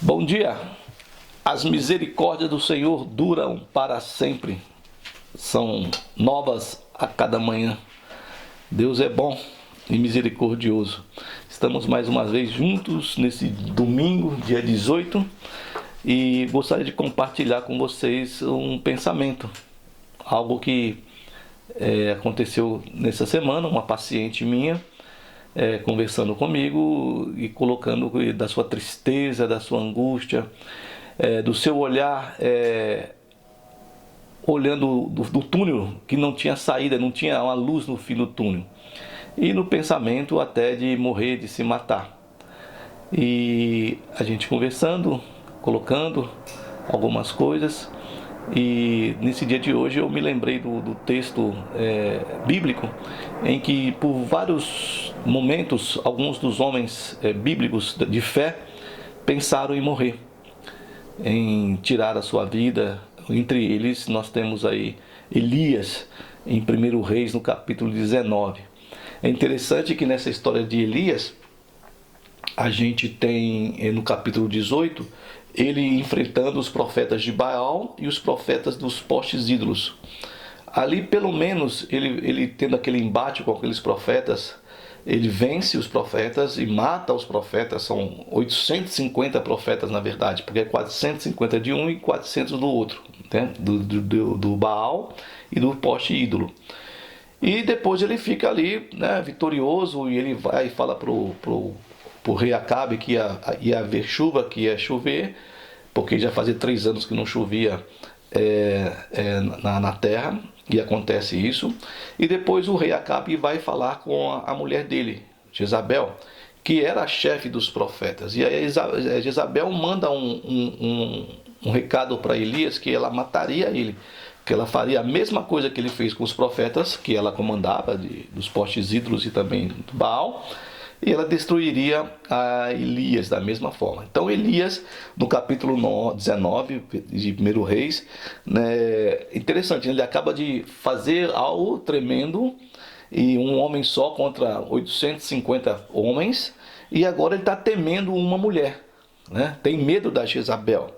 Bom dia. As misericórdias do Senhor duram para sempre. São novas a cada manhã. Deus é bom e misericordioso. Estamos mais uma vez juntos nesse domingo, dia 18, e gostaria de compartilhar com vocês um pensamento. Algo que aconteceu nessa semana. Uma paciente minha conversando comigo e colocando da sua tristeza, da sua angústia, do seu olhar, olhando do túnel que não tinha saída, não tinha uma luz no fim do túnel, e no pensamento até de morrer, de se matar. E a gente conversando, colocando algumas coisas. E nesse dia de hoje eu me lembrei do texto bíblico, em que por vários momentos alguns dos homens bíblicos de fé pensaram em morrer, em tirar a sua vida. Entre eles nós temos aí Elias, em 1 Reis, no capítulo 19. É interessante que nessa história de Elias, a gente tem no capítulo 18, ele enfrentando os profetas de Baal e os profetas dos postes ídolos. Ali, pelo menos, ele tendo aquele embate com aqueles profetas, ele vence os profetas e mata os profetas. São 850 profetas, na verdade, porque é 450 de um e 400 do outro, né? do Baal e do poste ídolo. E depois ele fica ali, né, vitorioso, e ele vai e fala pro rei Acabe que ia haver chuva, que ia chover, porque já fazia 3 anos que não chovia na terra, e acontece isso. E depois o rei Acabe vai falar com a mulher dele, Jezabel, que era a chefe dos profetas. E aí Jezabel manda um recado para Elias, que ela mataria ele, que ela faria a mesma coisa que ele fez com os profetas, que ela comandava, dos postes ídolos e também do Baal, e ela destruiria a Elias da mesma forma. Então Elias, no capítulo 19 de 1 Reis, né, interessante, ele acaba de fazer algo tremendo, e um homem só contra 850 homens, e agora ele está temendo uma mulher, né? Tem medo da Jezabel.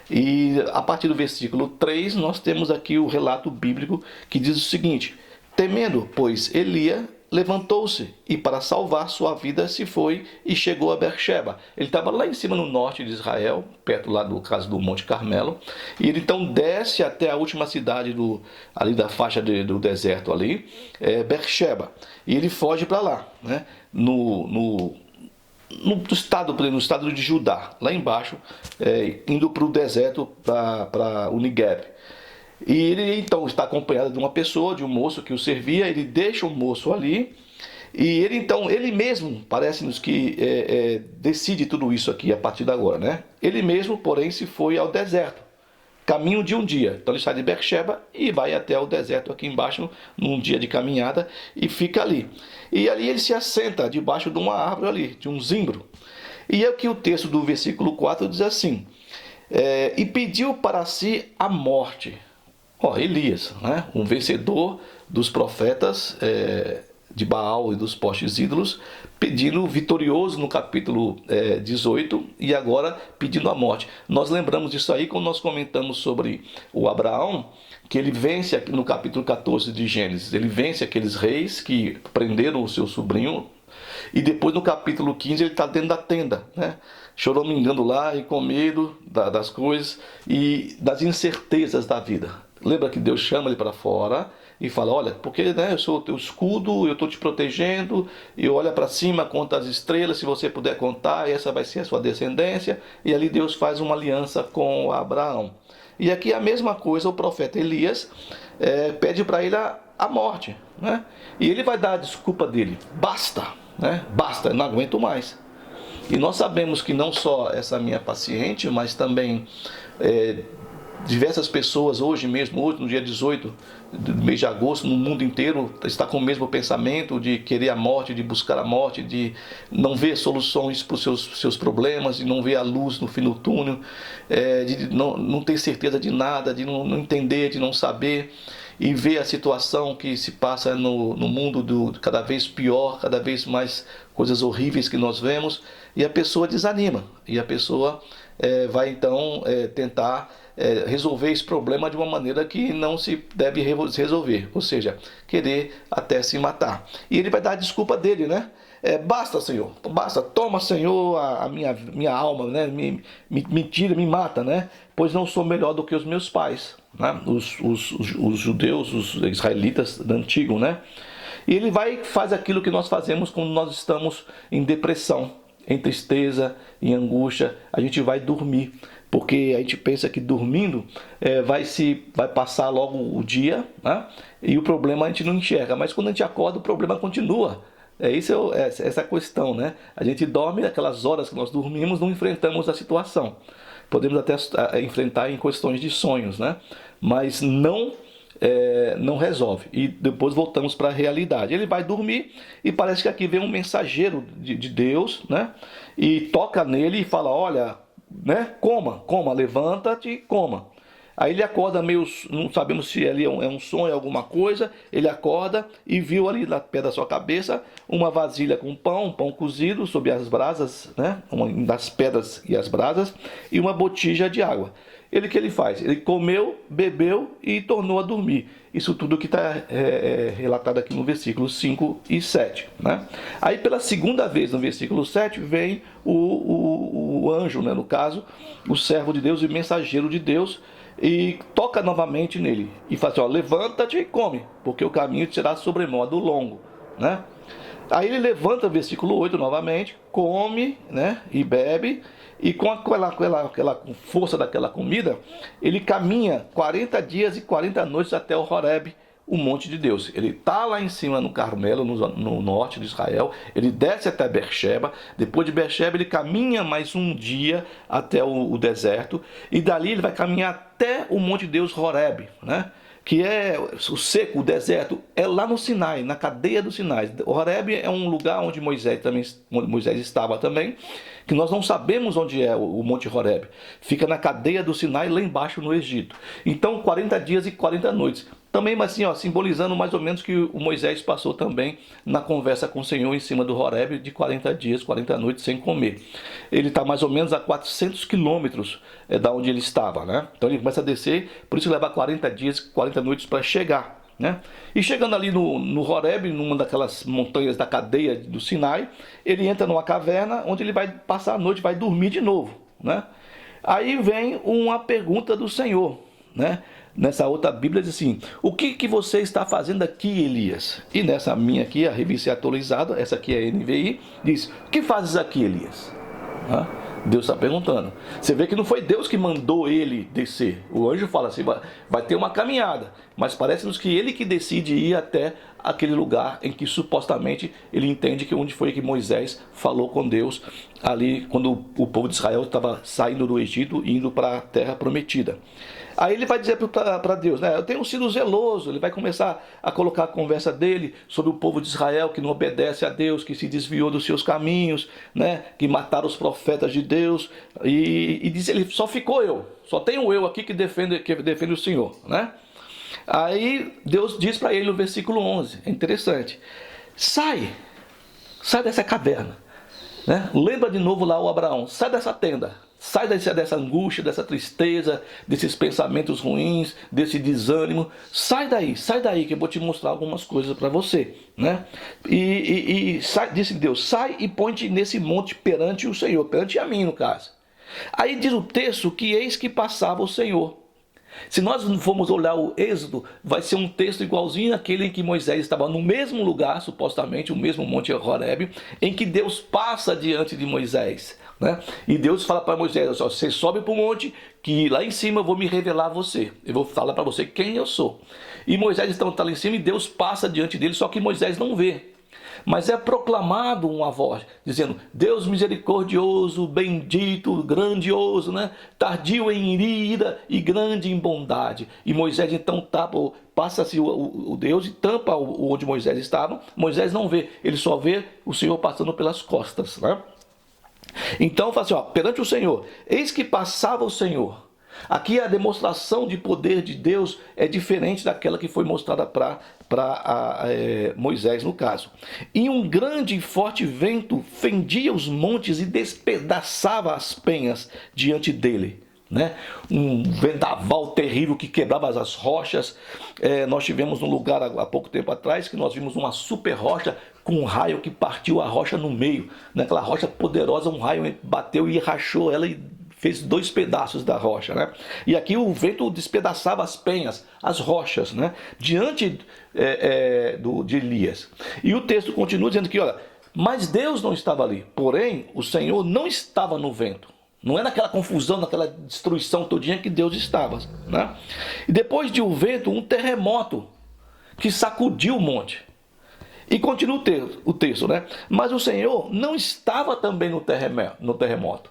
E a partir do versículo 3 nós temos aqui o relato bíblico que diz o seguinte: temendo, pois, Elias levantou-se e para salvar sua vida se foi e chegou a Beersheba. Ele estava lá em cima no norte de Israel, perto lá do caso do Monte Carmelo, e ele então desce até a última cidade ali da faixa do deserto ali, Beersheba, e ele foge para lá, né? No estado de Judá, lá embaixo, indo para o deserto, para o Negueb. E ele então está acompanhado de uma pessoa, de um moço que o servia. Ele deixa o moço ali, e ele mesmo, parece-nos que decide tudo isso aqui a partir de agora, né? Ele mesmo, porém, se foi ao deserto, caminho de um dia. Então ele sai de Beersheba e vai até o deserto aqui embaixo, num dia de caminhada, e fica ali. E ali ele se assenta debaixo de uma árvore ali, de um zimbro. E é o que o texto do versículo 4 diz assim: e pediu para si a morte. Elias, né? Um vencedor dos profetas de Baal e dos postes ídolos, pedindo vitorioso no capítulo 18, e agora pedindo a morte. Nós lembramos disso aí quando nós comentamos sobre o Abraão, que ele vence aqui no capítulo 14 de Gênesis. Ele vence aqueles reis que prenderam o seu sobrinho, e depois no capítulo 15 ele está dentro da tenda, né? Choramingando lá e com medo das coisas e das incertezas da vida. Lembra que Deus chama ele para fora e fala: olha, porque, né, eu sou o teu escudo, eu estou te protegendo, e olha para cima, conta as estrelas, se você puder contar, essa vai ser a sua descendência. E ali Deus faz uma aliança com Abraão. E aqui a mesma coisa, o profeta Elias pede para ele a morte, né? E ele vai dar a desculpa dele: basta, né? Basta, não aguento mais. E nós sabemos que não só essa minha paciente, mas também diversas pessoas hoje, no dia 18 do mês de agosto, no mundo inteiro, está com o mesmo pensamento de querer a morte, de buscar a morte, de não ver soluções para os seus problemas, de não ver a luz no fim do túnel, de não ter certeza de nada, de não entender, de não saber, e ver a situação que se passa no mundo cada vez pior, cada vez mais coisas horríveis que nós vemos. e a pessoa desanima, e a pessoa vai então tentar resolver esse problema de uma maneira que não se deve resolver, ou seja, querer até se matar. E ele vai dar a desculpa dele, né? Basta, Senhor, basta, toma, Senhor, a minha alma, né? Me tira, me mata, né? Pois não sou melhor do que os meus pais, né? Os judeus, os israelitas do antigo, né? E ele faz aquilo que nós fazemos quando nós estamos em depressão, em tristeza, em angústia. A gente vai dormir, porque a gente pensa que dormindo vai passar logo o dia, né? E o problema a gente não enxerga, mas quando a gente acorda o problema continua. Essa questão, né? A gente dorme, aquelas horas que nós dormimos, não enfrentamos a situação. Podemos até enfrentar em questões de sonhos, né? Mas não resolve. E depois voltamos para a realidade. Ele vai dormir e parece que aqui vem um mensageiro de Deus, né? E toca nele e fala, olha, né? Coma, levanta-te e coma. Aí ele acorda meio, não sabemos se ali é um sonho, alguma coisa. Ele acorda e viu ali na pé da sua cabeça uma vasilha com pão cozido sob as brasas, né? Das pedras e as brasas, e uma botija de água. O que ele faz? Ele comeu, bebeu e tornou a dormir. Isso tudo que está relatado aqui no versículo 5 e 7. Né? Aí pela segunda vez no versículo 7 vem o anjo, né? No caso, o servo de Deus e mensageiro de Deus, e toca novamente nele e fala assim, ó, levanta-te e come, porque o caminho será sobremodo longo, né? Aí ele levanta, versículo 8 novamente, come, né, e bebe, e com aquela força daquela comida, ele caminha 40 dias e 40 noites até o Horebe, o monte de Deus. Ele está lá em cima no Carmelo, no norte de Israel, ele desce até Beersheba, depois de Beersheba ele caminha mais um dia até o deserto, e dali ele vai caminhar até o monte de Deus Horebe, né? Que é o seco, o deserto, é lá no Sinai, na cadeia do Sinai. O Horebe é um lugar onde Moisés estava também, que nós não sabemos onde é o Monte Horebe. Fica na cadeia do Sinai, lá embaixo no Egito. Então, 40 dias e 40 noites. Também, mas assim, ó, simbolizando mais ou menos que o Moisés passou também na conversa com o Senhor em cima do Horebe de 40 dias, 40 noites sem comer. Ele está mais ou menos a 400 quilômetros da onde ele estava, né? Então ele começa a descer, por isso leva 40 dias, 40 noites para chegar, né? E chegando ali no Horebe, numa daquelas montanhas da cadeia do Sinai, ele entra numa caverna onde ele vai passar a noite, vai dormir de novo, né? Aí vem uma pergunta do Senhor, né? Nessa outra Bíblia diz assim, o que você está fazendo aqui, Elias? E nessa minha aqui, a revista atualizada, essa aqui é a NVI, diz, o que fazes aqui, Elias? Deus está perguntando. Você vê que não foi Deus que mandou ele descer. O anjo fala assim, vai ter uma caminhada, mas parece-nos que ele que decide ir até aquele lugar em que supostamente ele entende que onde foi que Moisés falou com Deus, ali quando o povo de Israel estava saindo do Egito e indo para a terra prometida. Aí ele vai dizer para Deus, né? Eu tenho sido zeloso. Ele vai começar a colocar a conversa dele sobre o povo de Israel que não obedece a Deus, que se desviou dos seus caminhos, né? Que mataram os profetas de Deus. E diz ele, só ficou eu. Só tenho eu aqui que defende o Senhor, né? Aí Deus diz para ele no versículo 11, é interessante. Sai dessa caverna, né? Lembra de novo lá o Abraão, sai dessa tenda. Sai dessa angústia, dessa tristeza, desses pensamentos ruins, desse desânimo. Sai daí que eu vou te mostrar algumas coisas para você, né? Disse Deus, sai e põe-te nesse monte perante o Senhor, perante a mim no caso. Aí diz o texto que eis que passava o Senhor. Se nós formos olhar o Êxodo, vai ser um texto igualzinho àquele em que Moisés estava no mesmo lugar, supostamente, o mesmo monte Horebe, em que Deus passa diante de Moisés, né? E Deus fala para Moisés, você sobe para o monte, que lá em cima eu vou me revelar a você. Eu vou falar para você quem eu sou. E Moisés está lá em cima e Deus passa diante dele, só que Moisés não vê. Mas é proclamado uma voz, dizendo, Deus misericordioso, bendito, grandioso, né? Tardio em ira e grande em bondade. E Moisés então passa-se o Deus e tampa onde Moisés estava. Moisés não vê, ele só vê o Senhor passando pelas costas, né? Então fala assim, perante o Senhor, eis que passava o Senhor. Aqui a demonstração de poder de Deus é diferente daquela que foi mostrada para Moisés, no caso. E um grande e forte vento fendia os montes e despedaçava as penhas diante dele. Né? Um vendaval terrível que quebrava as rochas. Nós tivemos um lugar há pouco tempo atrás que nós vimos uma super rocha com um raio que partiu a rocha no meio. Naquela rocha poderosa, um raio bateu e rachou ela e fez 2 pedaços da rocha, né? E aqui o vento despedaçava as penhas, as rochas, né? Diante de Elias. E o texto continua dizendo que, olha, mas Deus não estava ali, porém o Senhor não estava no vento. Não é naquela confusão, naquela destruição todinha que Deus estava, né? E depois de um vento, um terremoto que sacudiu o monte. E continua o texto, né? Mas o Senhor não estava também no terremoto.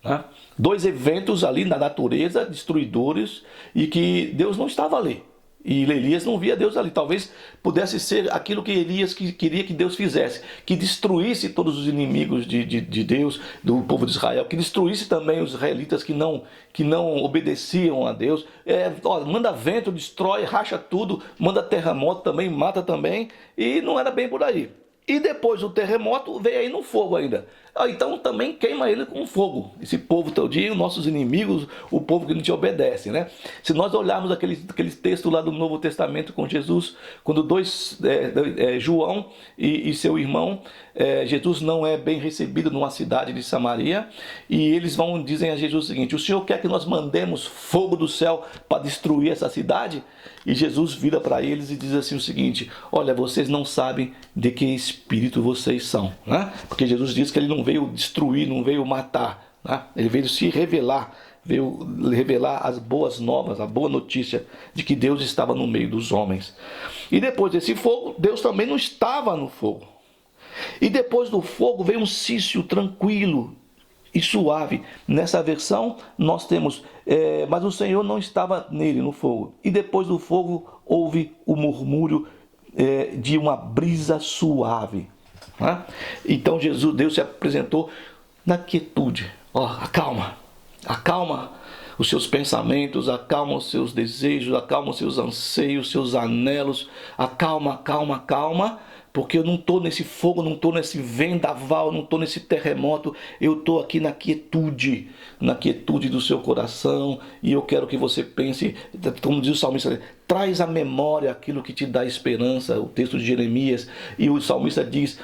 Né? 2 eventos ali na natureza, destruidores, e que Deus não estava ali. E Elias não via Deus ali. Talvez pudesse ser aquilo que Elias queria que Deus fizesse, que destruísse todos os inimigos de Deus, do povo de Israel, que destruísse também os israelitas que não obedeciam a Deus. Manda vento, destrói, racha tudo, manda terremoto também, mata também, e não era bem por aí. E depois do terremoto veio aí no fogo ainda. Então também queima ele com fogo. Esse povo todinho, nossos inimigos, o povo que não te obedece, né? Se nós olharmos aquele texto lá do Novo Testamento com Jesus, quando João e seu irmão, Jesus não é bem recebido numa cidade de Samaria, e eles dizem a Jesus o seguinte: o Senhor quer que nós mandemos fogo do céu para destruir essa cidade? E Jesus vira para eles e diz assim o seguinte: olha, vocês não sabem de que espírito vocês são, né? Porque Jesus diz que ele não veio destruir, não veio matar, né? Ele veio se revelar, veio revelar as boas novas, a boa notícia de que Deus estava no meio dos homens. E depois desse fogo, Deus também não estava no fogo. E depois do fogo veio um cício tranquilo e suave. Nessa versão nós temos, mas o Senhor não estava nele, no fogo. E depois do fogo houve o murmúrio de uma brisa suave. Né? Então Deus se apresentou na quietude. Acalma os seus pensamentos, acalma os seus desejos, acalma os seus anseios, seus anelos. Acalma, porque eu não estou nesse fogo, não estou nesse vendaval, não estou nesse terremoto. Eu estou aqui na quietude do seu coração. E eu quero que você pense, como diz o salmista, traz à memória aquilo que te dá esperança, o texto de Jeremias. E o salmista diz,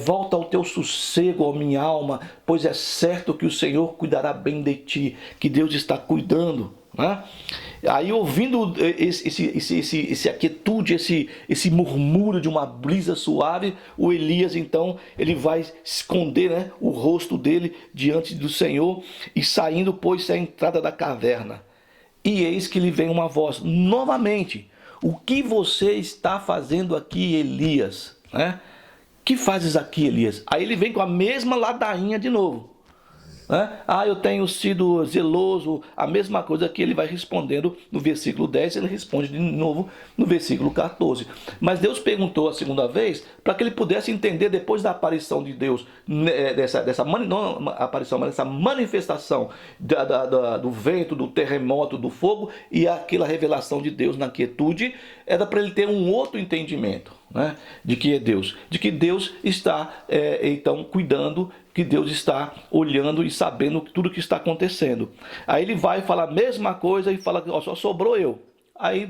volta ao teu sossego, ó minha alma, pois é certo que o Senhor cuidará bem de ti, que Deus está cuidando. Né? Aí, ouvindo essa quietude, esse murmúrio de uma brisa suave, o Elias então ele vai esconder, né, o rosto dele diante do Senhor, e saindo pôs-se à entrada da caverna. E eis que lhe vem uma voz novamente: o que você está fazendo aqui, Elias? Né? Que fazes aqui, Elias? Aí ele vem com a mesma ladainha de novo. Eu tenho sido zeloso, a mesma coisa que ele vai respondendo no versículo 10, ele responde de novo no versículo 14. Mas Deus perguntou a segunda vez para que ele pudesse entender, depois da aparição de Deus, dessa manifestação do vento, do terremoto, do fogo, e aquela revelação de Deus na quietude, era para ele ter um outro entendimento, né, de que é Deus, de que Deus está então cuidando, que Deus está olhando e sabendo tudo o que está acontecendo. Aí ele vai falar a mesma coisa e fala: só sobrou eu. Aí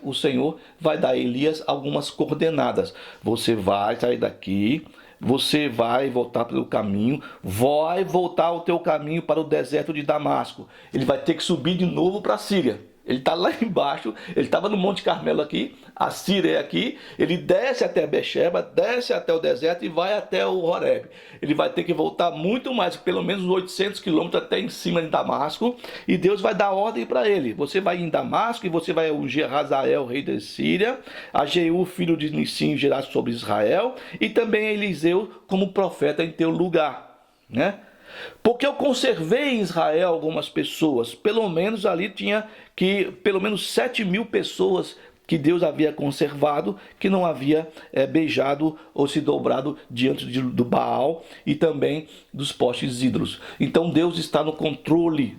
o Senhor vai dar a Elias algumas coordenadas. Você vai sair daqui, você vai voltar pelo caminho, vai voltar o teu caminho para o deserto de Damasco. Ele vai ter que subir de novo para a Síria. Ele está lá embaixo, ele estava no Monte Carmelo aqui, a Síria é aqui, ele desce até Bexeba, desce até o deserto e vai até o Horebe. Ele vai ter que voltar muito mais, pelo menos 800 quilômetros até em cima de Damasco, e Deus vai dar ordem para ele: você vai em Damasco e você vai ungir Hazael, rei da Síria, a Jeú, filho de Nissim, gerar sobre Israel, e também a Eliseu como profeta em teu lugar, né? Porque eu conservei em Israel algumas pessoas, pelo menos ali tinha que pelo menos 7.000 pessoas que Deus havia conservado, que não havia beijado ou se dobrado diante do Baal e também dos postes ídolos. Então Deus está no controle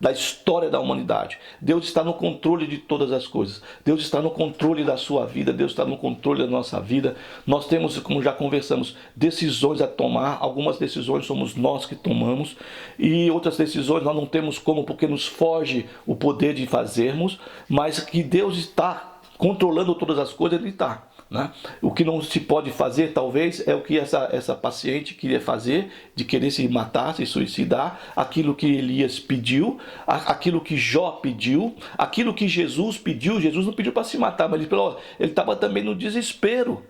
da história da humanidade. Deus está no controle de todas as coisas. Deus está no controle da sua vida, Deus está no controle da nossa vida. Nós temos, como já conversamos, decisões a tomar. Algumas decisões somos nós que tomamos e outras decisões nós não temos como, porque nos foge o poder de fazermos, mas que Deus está controlando todas as coisas, Ele está. Né? O que não se pode fazer, talvez, é o que essa paciente queria fazer, de querer se matar, se suicidar, aquilo que Elias pediu, aquilo que Jó pediu, aquilo que Jesus pediu. Jesus não pediu para se matar, mas ele estava também no desespero.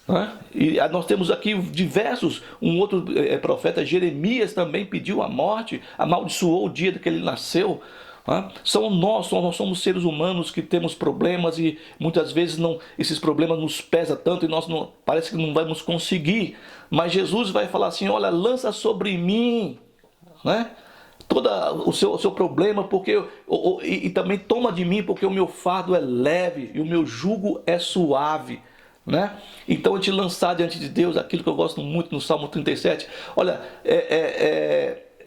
Né? E nós temos aqui diversos, um outro profeta, Jeremias, também pediu a morte, amaldiçoou o dia que ele nasceu. Nós somos seres humanos que temos problemas e muitas vezes esses problemas nos pesam tanto e parece que não vamos conseguir. Mas Jesus vai falar assim: olha, lança sobre mim, né? Todo o seu problema, porque e também toma de mim, porque o meu fardo é leve e o meu jugo é suave. Né? Então eu te lançar diante de Deus, aquilo que eu gosto muito no Salmo 37, olha,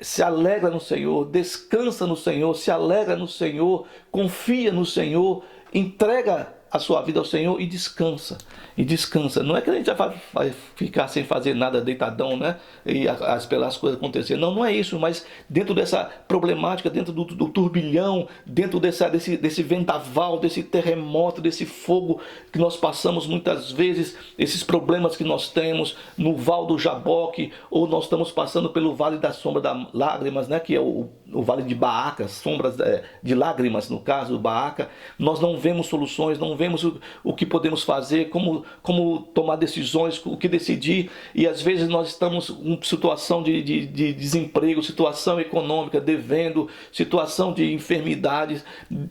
se alegra no Senhor, descansa no Senhor, se alegra no Senhor, confia no Senhor, entrega a sua vida ao Senhor e descansa. E descansa. Não é que a gente vai ficar sem fazer nada deitadão, né? E esperar as coisas acontecerem. Não é isso, mas dentro dessa problemática, dentro do turbilhão, dentro desse vendaval, desse terremoto, desse fogo que nós passamos muitas vezes, esses problemas que nós temos no Val do Jaboque, ou nós estamos passando pelo Vale da Sombra das Lágrimas, né? Que é o Vale de Baaca, sombras de lágrimas, no caso, Baaca. Nós não vemos soluções, não vemos o que podemos fazer, como tomar decisões, o que decidir, e às vezes nós estamos em situação de desemprego, situação econômica, devendo, situação de enfermidades,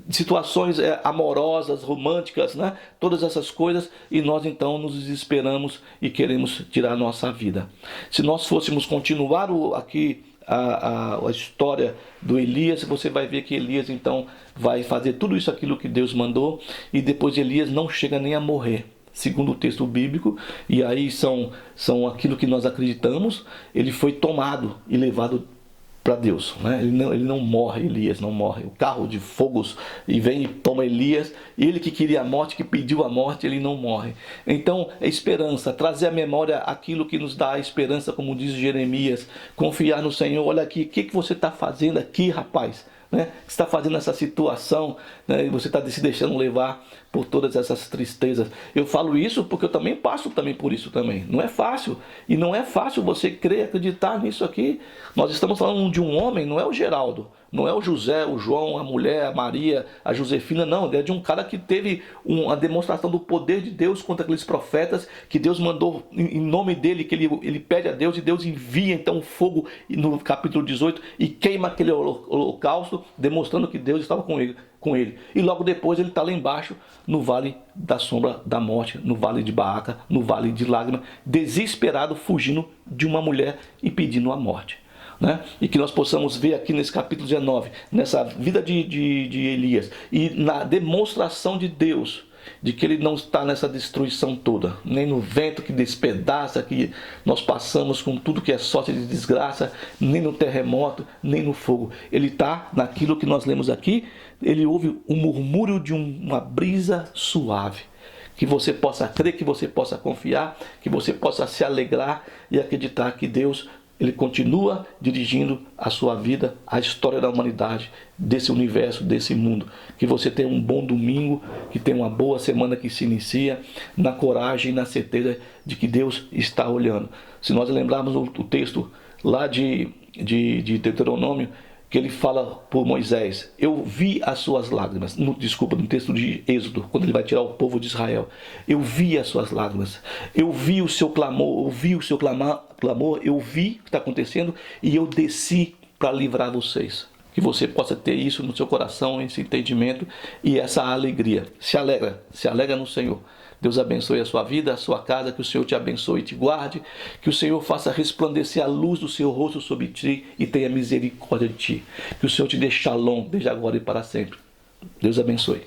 situações amorosas, românticas, né? Todas essas coisas, e nós então nos desesperamos e queremos tirar a nossa vida. Se nós fôssemos continuar aqui a história do Elias, você vai ver que Elias então vai fazer tudo isso, aquilo que Deus mandou, e depois Elias não chega nem a morrer, segundo o texto bíblico. E aí são aquilo que nós acreditamos, ele foi tomado e levado para Deus, né? Ele não morre, Elias não morre. O carro de fogos e vem e toma Elias, ele que queria a morte, que pediu a morte, ele não morre. Então é esperança, trazer à memória aquilo que nos dá a esperança, como diz Jeremias, confiar no Senhor. Olha aqui, o que você está fazendo aqui, rapaz? Né? Você está fazendo essa situação, né? E você está se deixando levar por todas essas tristezas. Eu falo isso porque eu também passo por isso também. Não é fácil, e não é fácil você crer, acreditar nisso aqui. Nós estamos falando de um homem, não é o Geraldo, não é o José, o João, a mulher, a Maria, a Josefina, não. É de um cara que teve uma demonstração do poder de Deus contra aqueles profetas, que Deus mandou em nome dele, que ele pede a Deus, e Deus envia então o fogo no capítulo 18 e queima aquele holocausto, demonstrando que Deus estava com ele. E logo depois ele está lá embaixo, no vale da sombra da morte, no vale de Baaca, no vale de lágrimas, desesperado, fugindo de uma mulher e pedindo a morte. Né? E que nós possamos ver aqui nesse capítulo 19, nessa vida de Elias, e na demonstração de Deus, de que ele não está nessa destruição toda, nem no vento que despedaça, que nós passamos com tudo que é sorte de desgraça, nem no terremoto, nem no fogo. Ele está naquilo que nós lemos aqui. Ele ouve um murmúrio de uma brisa suave. Que você possa crer, que você possa confiar, que você possa se alegrar e acreditar que Deus, ele continua dirigindo a sua vida, a história da humanidade, desse universo, desse mundo. Que você tenha um bom domingo, que tenha uma boa semana que se inicia, na coragem e na certeza de que Deus está olhando. Se nós lembrarmos o texto lá de Deuteronômio, que ele fala por Moisés: eu vi as suas lágrimas, no texto de Êxodo, quando ele vai tirar o povo de Israel, eu vi as suas lágrimas, eu vi o seu clamor, eu vi o que está acontecendo, e eu desci para livrar vocês. Que você possa ter isso no seu coração, esse entendimento e essa alegria. Se alegra no Senhor. Deus abençoe a sua vida, a sua casa, que o Senhor te abençoe e te guarde, que o Senhor faça resplandecer a luz do seu rosto sobre ti e tenha misericórdia de ti. Que o Senhor te dê shalom, desde agora e para sempre. Deus abençoe.